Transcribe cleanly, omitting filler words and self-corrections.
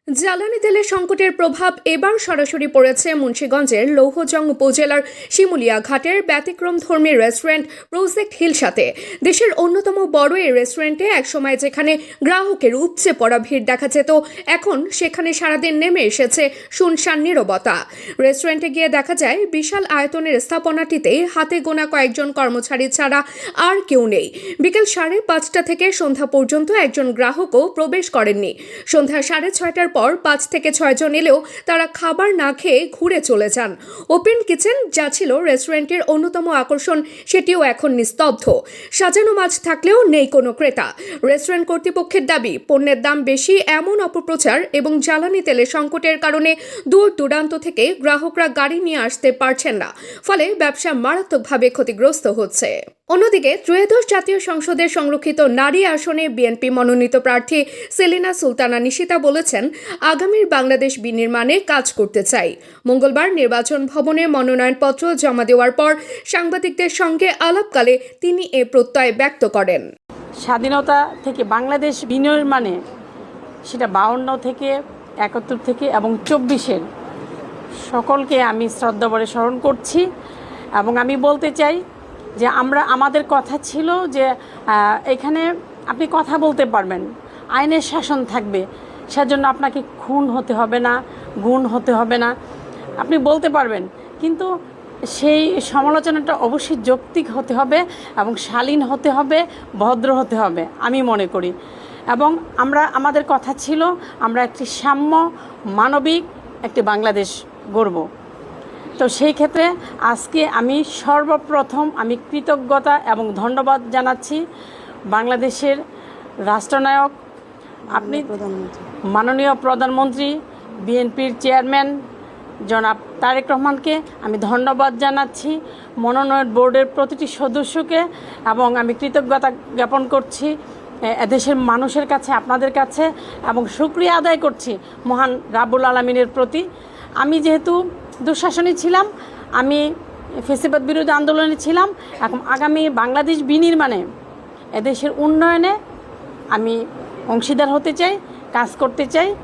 জ্বালানি তেলের সংকটের প্রভাব এবার সরাসরি পড়েছে মুন্সিগঞ্জের লৌহজং উপজেলার শিমুলিয়া ঘাটের ব্যতিক্রমধর্মী রেস্টুরেন্ট প্রজেক্ট হিলসাতে। দেশের অন্যতম বড় এই রেস্টুরেন্টে একসময় যেখানে গ্রাহকের উপচে পড়া ভিড় দেখা যেত, এখন সেখানে সারাদিন নেমে এসেছে শুনশান নীরবতা। রেস্টুরেন্টে গিয়ে দেখা যায় বিশাল আয়তনের স্থাপনাটিতে হাতে গোনা কয়েকজন কর্মচারী ছাড়া আর কেউ নেই। বিকেল 5:30 থেকে সন্ধ্যা পর্যন্ত একজন গ্রাহকও প্রবেশ করেননি। সন্ধ্যা 6:30টার পর 5 থেকে 6 জন এলেও তারা খাবার না খেয়ে ঘুরে চলে যান। ওপেন কিচেন, যা ছিল রেস্টুরেন্টের অন্যতম আকর্ষণ, সেটিও এখন নিস্তব্ধ। সাজানো মাছ থাকলেও নেই কোনো ক্রেতা। রেস্টুরেন্ট কর্তৃপক্ষের দাবি, পণ্যের দাম বেশি এমন অপপ্রচার এবং জ্বালানি তেলের সংকটের কারণে দূর দূরান্ত থেকে গ্রাহকরা গাড়ি নিয়ে আসতে পারছেন না, ফলে ব্যবসা মারাত্মকভাবে ক্ষতিগ্রস্ত হচ্ছে। অন্যদিকে ত্রয়োদশ জাতীয় সংসদের সংরক্ষিত নারী আসনে বিএনপি মনোনীত প্রার্থী সেলিনা সুলতানা নিশিতা বলেছেন, আগামীর বাংলাদেশ বিনির্মাণে কাজ করতে চাই। মঙ্গলবার নির্বাচন ভবনে মনোনয়নপত্র জমা দেওয়ার পর সাংবাদিকদের সঙ্গে আলাপকালে তিনি এ প্রত্যয় ব্যক্ত করেন। স্বাধীনতা থেকে বাংলাদেশ বিনির্মাণে, সেটা 52 থেকে 71 থেকে এবং 24-এর সকলকে আমি শ্রদ্ধাভরে স্মরণ করছি। এবং আমি বলতে চাই যে আমাদের কথা ছিল যে এখানে আপনি কথা বলতে পারবেন, আইনের শাসন থাকবে, সেজন্য আপনাকে খুন হতে হবে না, গুণ হতে হবে না, আপনি বলতে পারবেন, কিন্তু সেই সমালোচনাটা অবশ্যই যৌক্তিক হতে হবে এবং শালীন হতে হবে, ভদ্র হতে হবে আমি মনে করি। এবং আমাদের কথা ছিল আমরা একটি সাম্য মানবিক একটি বাংলাদেশ গড়ব। তো সেই ক্ষেত্রে আজকে আমি সর্বপ্রথম কৃতজ্ঞতা এবং ধন্যবাদ জানাচ্ছি বাংলাদেশের রাষ্ট্রনায়ক, আপনি মাননীয় প্রধানমন্ত্রী, বিএনপির চেয়ারম্যান জনাব তারেক রহমানকে আমি ধন্যবাদ জানাচ্ছি, মনোনয়ন বোর্ডের প্রতিটি সদস্যকে, এবং আমি কৃতজ্ঞতা জ্ঞাপন করছি এদেশের মানুষের কাছে, আপনাদের কাছে, এবং শুকরিয়া আদায় করছি মহান রাব্বুল আলামিনের প্রতি। আমি যেহেতু দুঃশাসনে ছিলাম, আমি ফ্যাসিবাদ বিরোধী আন্দোলনে ছিলাম, এখন আগামী বাংলাদেশ বিনির্মাণে এদেশের উন্নয়নে আমি অংশীদার হতে চাই, কাজ করতে চাই।